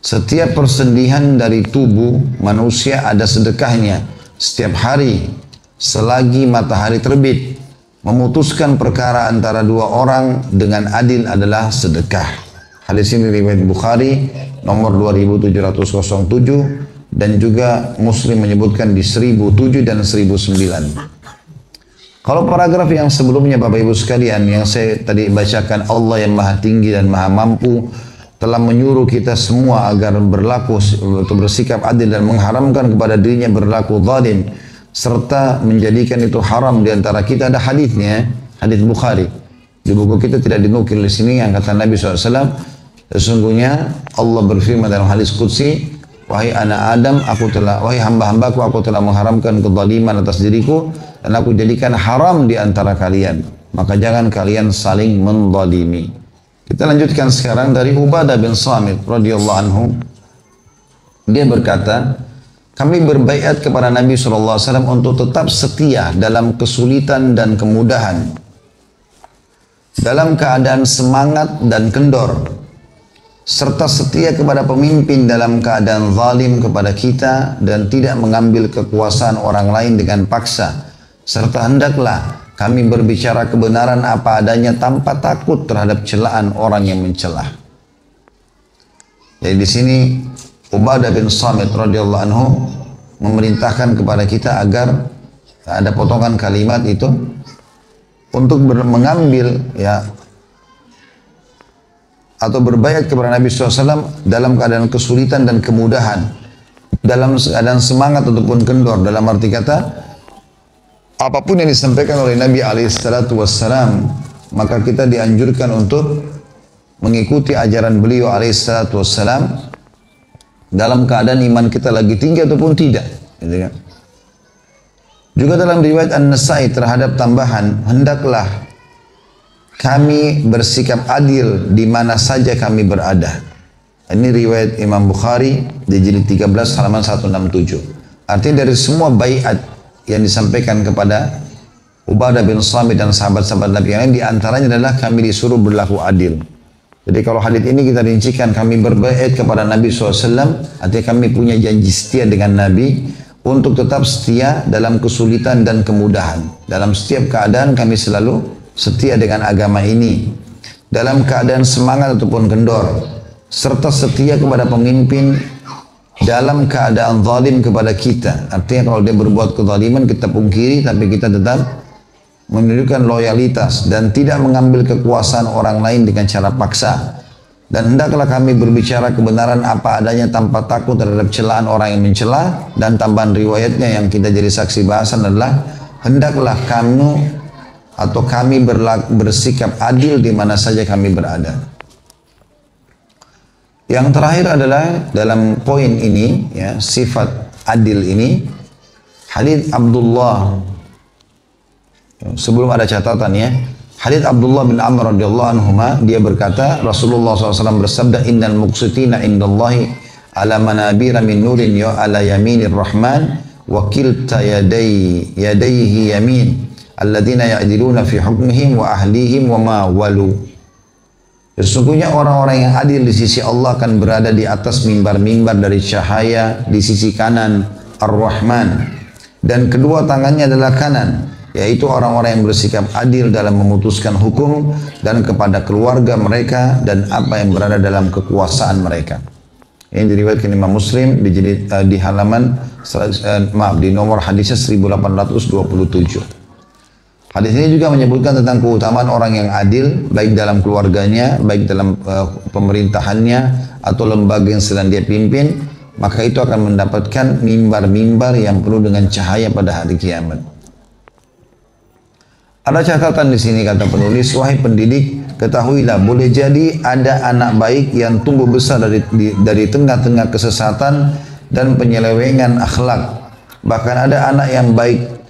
Setiap persendihan dari tubuh manusia ada sedekahnya setiap hari selagi matahari terbit. Memutuskan perkara antara dua orang dengan adil adalah sedekah. Hadis ini riwayat Bukhari nomor 2707 dan juga Muslim menyebutkan di 1007 dan 1009. Kalau paragraf yang sebelumnya Bapak Ibu sekalian yang saya tadi bacakan, Allah yang maha tinggi dan maha mampu telah menyuruh kita semua agar bersikap adil dan mengharamkan kepada dirinya berlaku zalim serta menjadikan itu haram di antara kita. Ada hadisnya, hadis Bukhari. Di buku kita tidak dinukil di sini yang kata Nabi SAW, sesungguhnya Allah berfirman dalam hadis qudsi, wahai anak Adam, wahai hamba-hambaku, aku telah mengharamkan kezaliman atas diriku dan aku jadikan haram di antara kalian. Maka jangan kalian saling menzalimi. Kita lanjutkan sekarang dari Ubadah bin Samit radhiyallahu anhu. Dia berkata, kami berbaiat kepada Nabi SAW untuk tetap setia dalam kesulitan dan kemudahan, dalam keadaan semangat dan kendor, serta setia kepada pemimpin dalam keadaan zalim kepada kita dan tidak mengambil kekuasaan orang lain dengan paksa, serta hendaklah kami berbicara kebenaran apa adanya tanpa takut terhadap celaan orang yang mencelah. Jadi di sini Ubadah bin Samit radhiyallahu anhu memerintahkan kepada kita agar ada potongan kalimat itu untuk mengambil ya atau berbaiat kepada Nabi SAW dalam keadaan kesulitan dan kemudahan, dalam keadaan semangat ataupun kendor. Dalam arti kata, apapun yang disampaikan oleh Nabi SAW, maka kita dianjurkan untuk mengikuti ajaran beliau SAW dalam keadaan iman kita lagi tinggi ataupun tidak. Gitu kan? Juga dalam riwayat An-Nasai terhadap tambahan, hendaklah kami bersikap adil di mana saja kami berada. Ini riwayat Imam Bukhari di jilid 13 halaman 167. Artinya dari semua baiat yang disampaikan kepada Ubadah bin Samit dan sahabat-sahabat Nabi yang lain, di antaranya adalah kami disuruh berlaku adil. Jadi kalau hadits ini kita rincikan, kami berbaiat kepada Nabi SAW, artinya kami punya janji setia dengan Nabi untuk tetap setia dalam kesulitan dan kemudahan. Dalam setiap keadaan kami selalu setia dengan agama ini, dalam keadaan semangat ataupun kendor, serta setia kepada pemimpin dalam keadaan zalim kepada kita. Artinya kalau dia berbuat kezaliman kita pungkiri, tapi kita tetap menunjukkan loyalitas dan tidak mengambil kekuasaan orang lain dengan cara paksa. Dan hendaklah kami berbicara kebenaran apa adanya tanpa takut terhadap celaan orang yang mencela. Dan tambahan riwayatnya yang kita jadi saksi bahasan adalah, hendaklah kamu atau kami bersikap adil di mana saja kami berada. Yang terakhir adalah dalam poin ini, ya, sifat adil ini, hadits Abdullah. Sebelum ada catatan ya, hadits Abdullah bin Amr radhiyallahu anhuma, dia berkata Rasulullah SAW bersabda, innal muqsitina indallahi ala manabira min nurin ya ala yaminir rahman wa kilta yadayhi yamin alladzina ya'diluna fi hukmihim wa ahlihim wa ma walu. Sesungguhnya orang-orang yang adil di sisi Allah akan berada di atas mimbar-mimbar dari cahaya di sisi kanan Ar-Rahman, dan kedua tangannya adalah kanan, yaitu orang-orang yang bersikap adil dalam memutuskan hukum dan kepada keluarga mereka dan apa yang berada dalam kekuasaan mereka. Ini diriwayatkan Imam Muslim di halaman di nomor hadisnya 1827. Hadis ini juga menyebutkan tentang keutamaan orang yang adil, baik dalam keluarganya, baik dalam pemerintahannya atau lembaga yang sedang dia pimpin, maka itu akan mendapatkan mimbar-mimbar yang penuh dengan cahaya pada hari kiamat. Ada catatan di sini kata penulis, wahai pendidik, ketahuilah boleh jadi ada anak baik yang tumbuh besar dari tengah-tengah kesesatan dan penyelewengan akhlak. Bahkan ada anak yang baik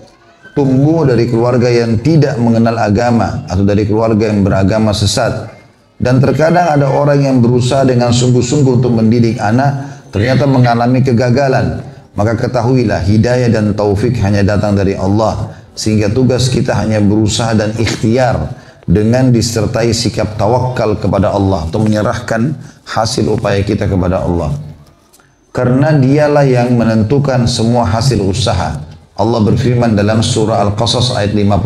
tumbuh dari keluarga yang tidak mengenal agama atau dari keluarga yang beragama sesat. Dan terkadang ada orang yang berusaha dengan sungguh-sungguh untuk mendidik anak, ternyata mengalami kegagalan. Maka ketahuilah hidayah dan taufik hanya datang dari Allah, sehingga tugas kita hanya berusaha dan ikhtiar dengan disertai sikap tawakal kepada Allah atau menyerahkan hasil upaya kita kepada Allah, karena dialah yang menentukan semua hasil usaha. Allah berfirman dalam surah Al-Qasas ayat 56,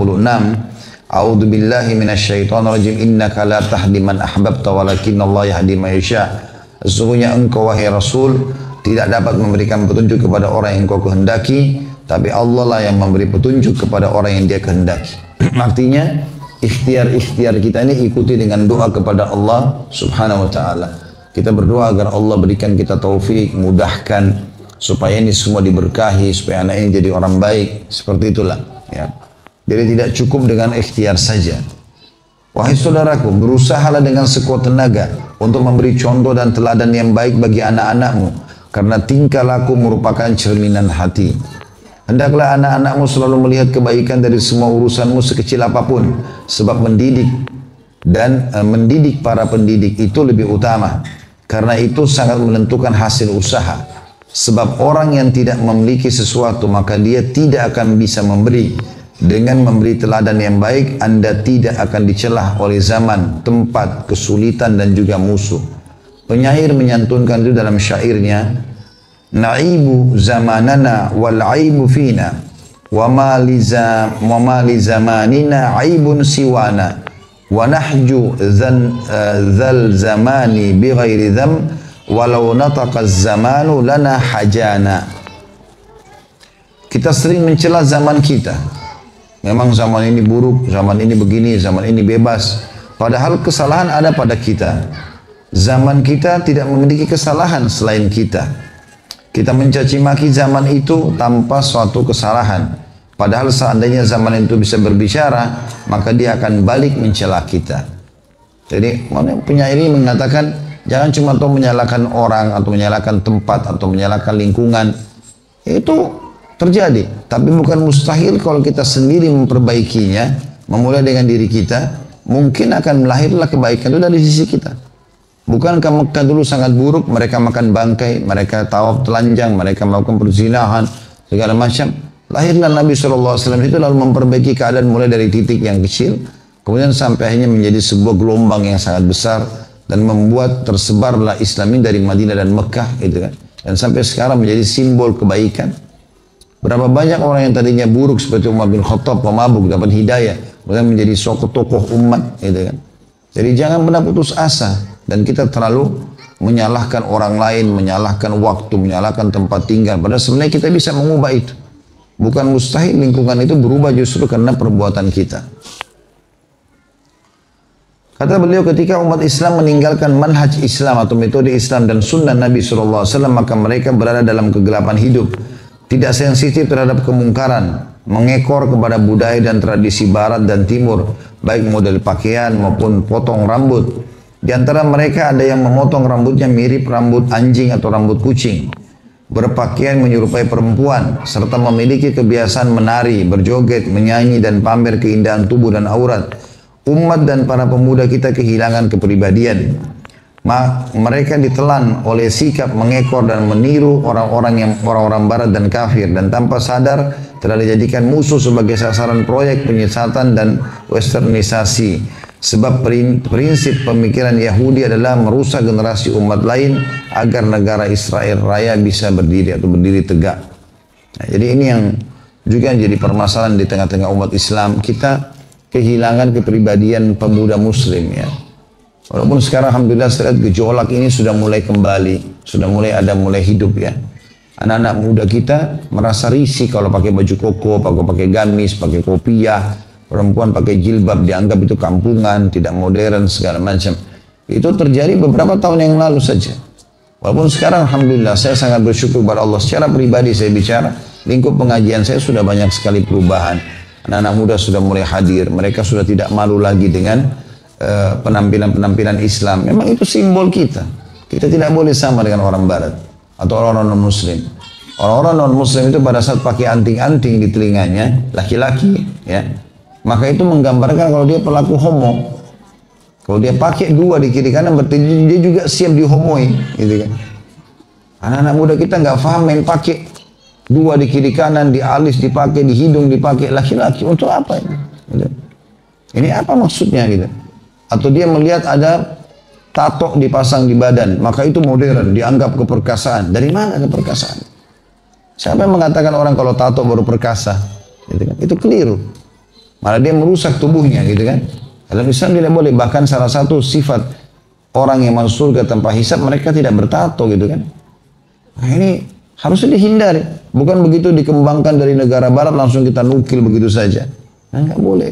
A'udzu billahi minasyaitonir rajim, innaka la tahdi man ahbabta walakinnallaha yahdi man yasha. Sesungguhnya engkau wahai Rasul tidak dapat memberikan petunjuk kepada orang yang kau kehendaki, tapi Allah lah yang memberi petunjuk kepada orang yang dia kehendaki. Artinya ikhtiar-ikhtiar kita ini ikuti dengan doa kepada Allah Subhanahu wa taala. Kita berdoa agar Allah berikan kita taufik, mudahkan supaya ini semua diberkahi, supaya anak ini jadi orang baik. Seperti itulah ya. Jadi tidak cukup dengan ikhtiar saja. Wahai saudaraku, berusahalah dengan sekuat tenaga untuk memberi contoh dan teladan yang baik bagi anak-anakmu, karena tingkah laku merupakan cerminan hati. Hendaklah anak-anakmu selalu melihat kebaikan dari semua urusanmu sekecil apapun, sebab mendidik para pendidik itu lebih utama, karena itu sangat menentukan hasil usaha. Sebab orang yang tidak memiliki sesuatu, maka dia tidak akan bisa memberi. Dengan memberi teladan yang baik, Anda tidak akan dicelah oleh zaman, tempat, kesulitan dan juga musuh. Penyair menyantunkan itu dalam syairnya, Na'ibu zamanana wal aibu fina, wa ma li zamanina aibun siwana, wa nahju zal zamani bi ghairi dham, walau nataqaz zamanu lana hajana. Kita sering mencela zaman kita. Memang zaman ini buruk, zaman ini begini, zaman ini bebas. Padahal kesalahan ada pada kita. Zaman kita tidak memiliki kesalahan selain kita. Kita mencaci maki zaman itu tanpa suatu kesalahan. Padahal seandainya zaman itu bisa berbicara, maka dia akan balik mencela kita. Jadi penyair ini mengatakan, jangan cuma tahu menyalahkan orang atau menyalahkan tempat atau menyalahkan lingkungan. Itu terjadi, tapi bukan mustahil kalau kita sendiri memperbaikinya, memulai dengan diri kita, mungkin akan melahirlah kebaikan itu dari sisi kita. Bukankah Mekah dulu sangat buruk, mereka makan bangkai, mereka tawaf telanjang, mereka melakukan perzinahan, segala macam. Lahirlah Nabi SAW itu lalu memperbaiki keadaan mulai dari titik yang kecil, kemudian sampai akhirnya menjadi sebuah gelombang yang sangat besar, dan membuat tersebarlah Islam ini dari Madinah dan Mekah, gitu kan. Dan sampai sekarang menjadi simbol kebaikan. Berapa banyak orang yang tadinya buruk seperti Umar bin Khattab, pemabuk, dapat hidayah, kemudian menjadi tokoh umat, gitu kan. Jadi jangan pernah putus asa, dan kita terlalu menyalahkan orang lain, menyalahkan waktu, menyalahkan tempat tinggal. Padahal sebenarnya kita bisa mengubah itu. Bukan mustahil lingkungan itu berubah justru karena perbuatan kita. Kata beliau, ketika umat Islam meninggalkan manhaj Islam atau metode Islam dan sunnah Nabi SAW, maka mereka berada dalam kegelapan hidup. Tidak sensitif terhadap kemungkaran, mengekor kepada budaya dan tradisi barat dan timur, baik model pakaian maupun potong rambut. Di antara mereka ada yang memotong rambutnya mirip rambut anjing atau rambut kucing, berpakaian menyerupai perempuan, serta memiliki kebiasaan menari, berjoget, menyanyi dan pamer keindahan tubuh dan aurat. Umat dan para pemuda kita kehilangan kepribadian. Mereka ditelan oleh sikap mengekor dan meniru orang-orang barat dan kafir, dan tanpa sadar telah dijadikan musuh sebagai sasaran proyek penyesatan dan westernisasi. Sebab prinsip pemikiran Yahudi adalah merusak generasi umat lain agar negara Israel Raya bisa berdiri atau berdiri tegak. Nah, jadi ini yang juga jadi permasalahan di tengah-tengah umat Islam. Kita kehilangan kepribadian pemuda muslim, ya. Walaupun sekarang alhamdulillah saya lihat gejolak ini sudah mulai kembali, sudah mulai hidup, ya. Anak-anak muda kita merasa risih kalau pakai baju koko, pakai gamis, pakai kopiah, perempuan pakai jilbab, dianggap itu kampungan, tidak modern, segala macam. Itu terjadi beberapa tahun yang lalu saja. Walaupun sekarang alhamdulillah saya sangat bersyukur kepada Allah, secara pribadi saya bicara, lingkup pengajian saya sudah banyak sekali perubahan. Anak-anak muda sudah mulai hadir, mereka sudah tidak malu lagi dengan penampilan Islam. Memang itu simbol kita. Kita tidak boleh sama dengan orang barat atau orang non muslim. Orang-orang non muslim itu pada saat pakai anting-anting di telinganya, laki-laki, ya, maka itu menggambarkan kalau dia pelaku homo. Kalau dia pakai dua di kiri kanan, berarti dia juga siap dihomoi, gitu kan. Anak-anak muda kita nggak paham, main pakai dua di kiri kanan, di alis dipakai, di hidung dipakai, laki-laki untuk apa ini? Gitu. Ini apa maksudnya, gitu? Atau dia melihat ada tato dipasang di badan, maka itu modern, dianggap keperkasaan. Dari mana keperkasaan? Siapa yang mengatakan orang kalau tato baru perkasa? Gitu kan? Itu keliru. Malah dia merusak tubuhnya, gitu kan. Dalam Islam tidak boleh. Bahkan salah satu sifat orang yang masuk surga tanpa hisab, mereka tidak bertato, gitu kan. Nah, ini harusnya dihindari. Bukan begitu dikembangkan dari negara barat langsung kita nukil begitu saja. Nah, nggak boleh.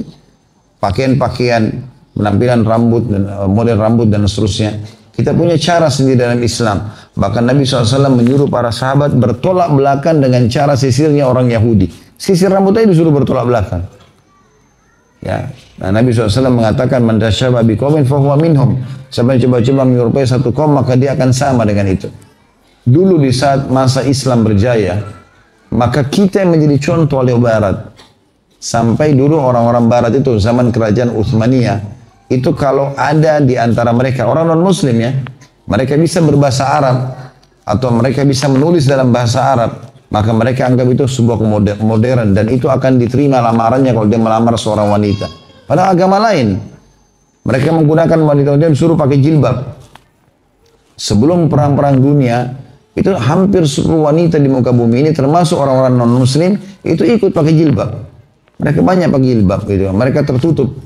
Pakaian-pakaian, penampilan rambut dan model rambut dan seterusnya. Kita punya cara sendiri dalam Islam. Bahkan Nabi SAW menyuruh para sahabat bertolak belakang dengan cara sisirnya orang Yahudi. Sisir rambutnya disuruh bertolak belakang. Ya, nah, Nabi SAW mengatakan, "Man tasyabbaha biqaumin fahuwa minhum." Siapa yang coba-coba menyerupai satu kaum, maka dia akan sama dengan itu. Dulu di saat masa Islam berjaya, maka kita yang menjadi contoh oleh Barat. Sampai dulu orang-orang Barat itu zaman kerajaan Utsmaniyah, itu kalau ada di antara mereka orang non-muslim, ya, mereka bisa berbahasa Arab atau mereka bisa menulis dalam bahasa Arab, maka mereka anggap itu sebuah modern, dan itu akan diterima lamarannya kalau dia melamar seorang wanita. Padahal agama lain, mereka menggunakan wanita-wanita disuruh pakai jilbab. Sebelum perang-perang dunia, itu hampir seluruh wanita di muka bumi ini, termasuk orang-orang non-muslim, itu ikut pakai jilbab. Mereka banyak pakai jilbab, gitu. Mereka tertutup.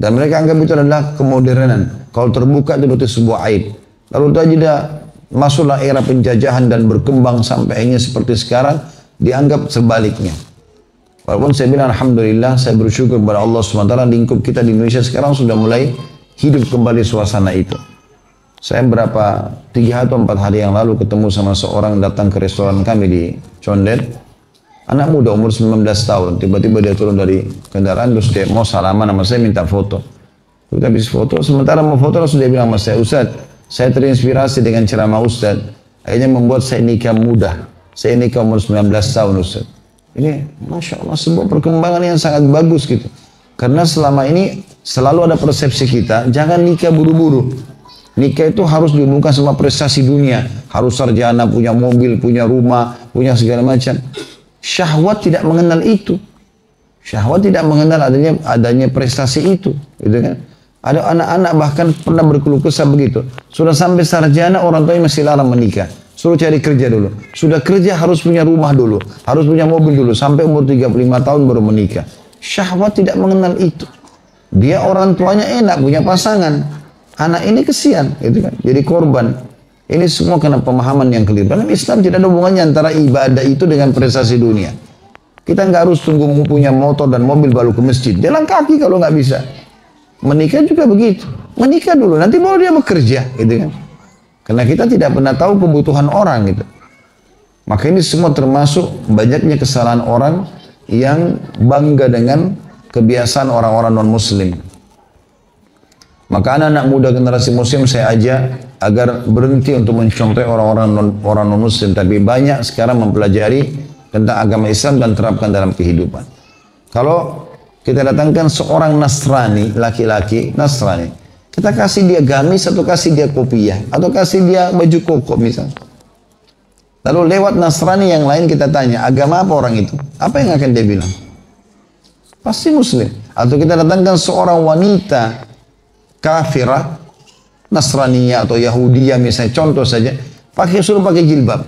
Dan mereka anggap itu adalah kemodernan. Kalau terbuka itu berarti sebuah aib. Lalu masuklah era penjajahan dan berkembang sampai akhirnya seperti sekarang, dianggap sebaliknya. Walaupun saya bilang alhamdulillah, saya bersyukur kepada Allah SWT, lingkup kita di Indonesia sekarang sudah mulai hidup kembali suasana itu. Saya 3 atau 4 hari yang lalu ketemu sama seorang datang ke restoran kami di Condet. Anak muda umur 19 tahun, tiba-tiba dia turun dari kendaraan, terus dia mau salaman sama saya, minta foto. Kita habis foto, sementara mau foto langsung dia bilang sama saya, Ustaz, saya terinspirasi dengan ceramah Ustaz, akhirnya membuat saya nikah muda. Saya nikah umur 19 tahun Ustaz. Ini Masya Allah sebuah perkembangan yang sangat bagus gitu. Karena selama ini selalu ada persepsi kita, jangan nikah buru-buru. Nikah itu harus dihubungkan sama prestasi dunia. Harus sarjana, punya mobil, punya rumah, punya segala macam. Syahwat tidak mengenal itu. Syahwat tidak mengenal adanya prestasi itu. Gitu kan? Ada anak-anak bahkan pernah berkeluh kesah begitu. Sudah sampai sarjana, orang tuanya masih larang menikah. Suruh cari kerja dulu. Sudah kerja harus punya rumah dulu. Harus punya mobil dulu. Sampai umur 35 tahun baru menikah. Syahwat tidak mengenal itu. Dia orang tuanya enak, punya pasangan. Anak ini kesian, gitu kan? Jadi korban. Ini semua karena pemahaman yang keliru. Dalam Islam tidak ada hubungannya antara ibadah itu dengan prestasi dunia. Kita nggak harus tunggu punya motor dan mobil baru ke masjid. Jalan kaki kalau nggak bisa. Menikah juga begitu. Menikah dulu, nanti baru dia bekerja, gitu kan? Karena kita tidak pernah tahu kebutuhan orang, gitu. Maka ini semua termasuk banyaknya kesalahan orang yang bangga dengan kebiasaan orang-orang non-Muslim. Maka anak-anak muda generasi muslim saya ajak agar berhenti untuk mencontoh orang non-muslim. Tapi banyak sekarang mempelajari tentang agama Islam dan terapkan dalam kehidupan. Kalau kita datangkan seorang Nasrani, laki-laki Nasrani, kita kasih dia gamis atau kasih dia kopiah atau kasih dia baju koko misalnya. Lalu lewat Nasrani yang lain kita tanya, agama apa orang itu? Apa yang akan dia bilang? Pasti muslim. Atau kita datangkan seorang wanita kafirah, Nasraniyah atau Yahudiyah misalnya, contoh saja, suruh pakai jilbab.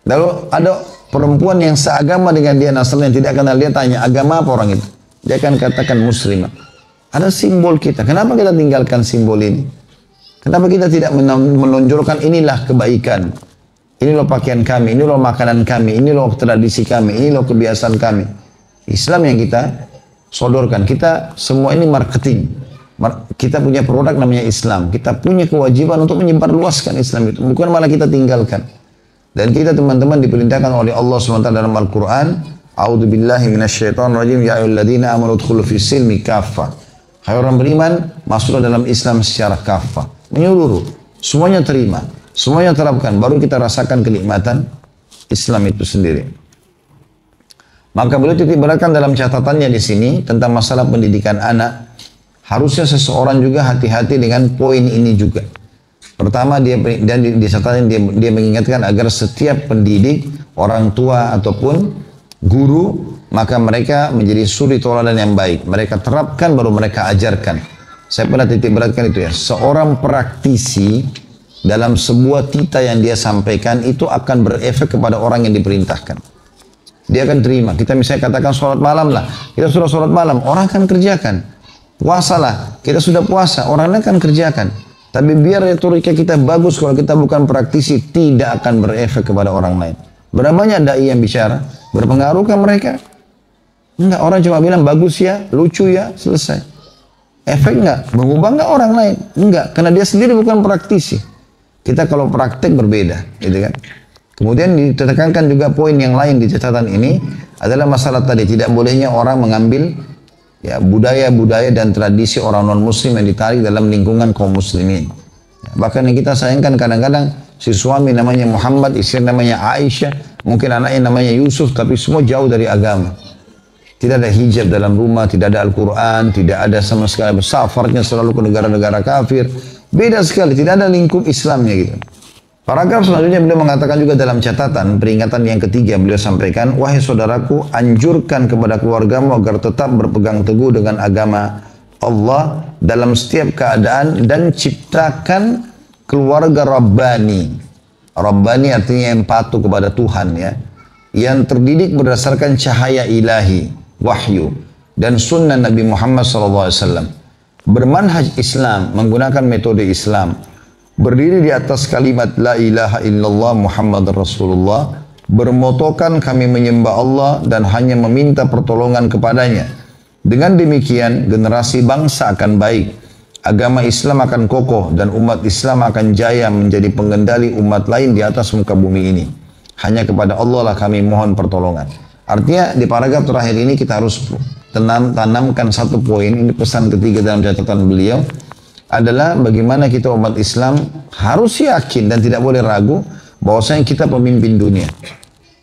Lalu ada perempuan yang seagama dengan dia Nasrani yang tidak kenal dia, tanya agama apa orang itu? Dia akan katakan muslimah. Ada simbol kita. Kenapa kita tinggalkan simbol ini? Kenapa kita tidak menonjolkan inilah kebaikan? Ini loh pakaian kami, ini loh makanan kami, ini loh tradisi kami, ini loh kebiasaan kami. Islam yang kita sodorkan. Kita semua ini marketing. Kita punya produk namanya Islam. Kita punya kewajiban untuk menyebarluaskan Islam itu. Bukan malah kita tinggalkan. Dan kita teman-teman diperintahkan oleh Allah SWT dalam Al-Quran. A'udhu billahi minasyaitonir rajim. Ya ayyuhalladzina amanu udkhulu fis silmi kaffah. Hai orang beriman, masuklah dalam Islam secara kaffah. Menyeluruh. Semuanya terima. Semuanya terapkan. Baru kita rasakan kenikmatan Islam itu sendiri. Maka beliau titik beratkan dalam catatannya di sini tentang masalah pendidikan anak. Harusnya seseorang juga hati-hati dengan poin ini juga. Pertama dia mengingatkan agar setiap pendidik, orang tua ataupun guru, maka mereka menjadi suri tauladan yang baik. Mereka terapkan baru mereka ajarkan. Saya pernah titik beratkan itu ya. Seorang praktisi dalam sebuah titah yang dia sampaikan itu akan berefek kepada orang yang diperintahkan. Dia akan terima. Kita misalnya katakan sholat malam lah. Kita sudah sholat malam, orang akan kerjakan. Puasalah, kita sudah puasa, orang lain akan kerjakan. Tapi biar retorika kita bagus, kalau kita bukan praktisi, tidak akan berefek kepada orang lain. Berapa banyak dai yang bicara? Berpengaruhkah mereka? Enggak, orang cuma bilang bagus ya, lucu ya, selesai. Efek enggak? Mengubah enggak orang lain? Enggak, karena dia sendiri bukan praktisi. Kita kalau praktek berbeda, gitu kan? Kemudian ditekankan juga poin yang lain di catatan ini adalah masalah tadi, tidak bolehnya orang mengambil ya budaya-budaya dan tradisi orang non-muslim yang ditarik dalam lingkungan kaum muslimin. Ya, bahkan yang kita sayangkan kadang-kadang si suami namanya Muhammad, istri namanya Aisyah, mungkin anaknya namanya Yusuf, tapi semua jauh dari agama. Tidak ada hijab dalam rumah, tidak ada Al-Quran, tidak ada sama sekali, safarnya selalu ke negara-negara kafir. Beda sekali, tidak ada lingkup Islamnya gitu. Paragraf selanjutnya beliau mengatakan juga dalam catatan peringatan yang ketiga beliau sampaikan, wahai saudaraku, anjurkan kepada keluargamu agar tetap berpegang teguh dengan agama Allah dalam setiap keadaan dan ciptakan keluarga Rabbani. Rabbani artinya yang patuh kepada Tuhan ya, yang terdidik berdasarkan cahaya ilahi, wahyu dan sunnah Nabi Muhammad SAW. Bermanhaj Islam, menggunakan metode Islam. berdiri di atas kalimat la ilaha illallah Muhammad Rasulullah, bermotokan kami menyembah Allah dan hanya meminta pertolongan kepadanya. Dengan demikian generasi bangsa akan baik, agama Islam akan kokoh dan umat Islam akan jaya menjadi pengendali umat lain di atas muka bumi ini. Hanya kepada Allah lah kami mohon pertolongan. Artinya di paragraf terakhir ini kita harus tanamkan satu poin, ini pesan ketiga dalam catatan beliau, adalah bagaimana kita umat Islam harus yakin dan tidak boleh ragu bahwasanya kita pemimpin dunia.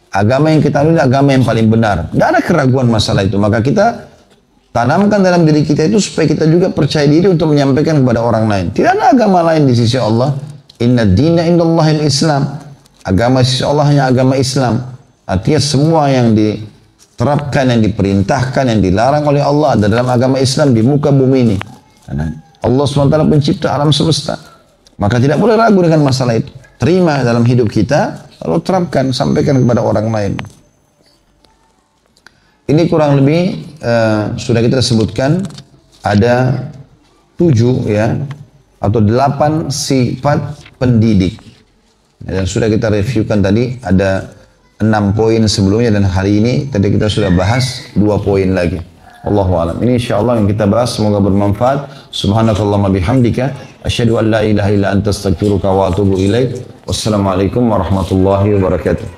Agama yang kita miliki agama yang paling benar. Tidak ada keraguan masalah itu. Maka kita tanamkan dalam diri kita itu supaya kita juga percaya diri untuk menyampaikan kepada orang lain. Tidak ada agama lain di sisi Allah. Inna dina indallahil Islam. Agama sisi Allah hanya agama Islam. Artinya semua yang diterapkan, yang diperintahkan, yang dilarang oleh Allah ada dalam agama Islam di muka bumi ini. Karena Allah SWT pencipta alam semesta. Maka tidak boleh ragu dengan masalah itu. Terima dalam hidup kita, lalu terapkan, sampaikan kepada orang lain. Ini kurang lebih sudah kita sebutkan ada 7 ya atau 8 sifat pendidik. Dan sudah kita reviewkan tadi ada 6 poin sebelumnya dan hari ini tadi kita sudah bahas 2 poin lagi. Allahu a'lam. Ini insyaallah yang kita bahas semoga bermanfaat. Subhanakallahumma bihamdika asyhadu an la ilaha illa anta astaghfiruka wa atubu ilaik. Wassalamualaikum warahmatullahi wabarakatuh.